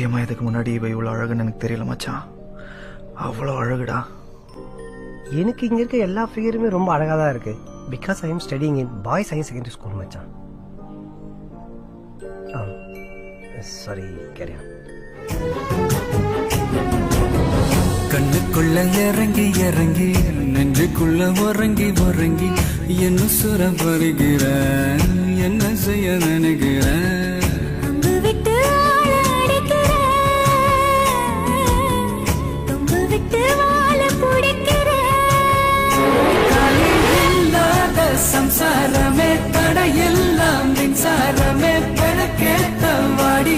சத்தியமா இதுக்கு முன்னாடி இவ இவ்வளவு அழகுன்னு எனக்கு தெரியல மச்சான். அவ்வளோ அழகுடா. எனக்கு இங்க இருக்க எல்லா ஃபிகருமே ரொம்ப அழகா தான் இருக்கு. Because I am studying in boys higher secondary school மச்சான். சாரி கேரியா. கண்ணுக்குள்ள இறங்கி இறங்கி நெஞ்சுக்குள்ள உறங்கி உறங்கி என்ன சுர வருகிற என்ன செய்ய நினைக்கிற சம்சாரமே தடையெல்லாம் மின்சாரமே பழக்கேத்த வாடி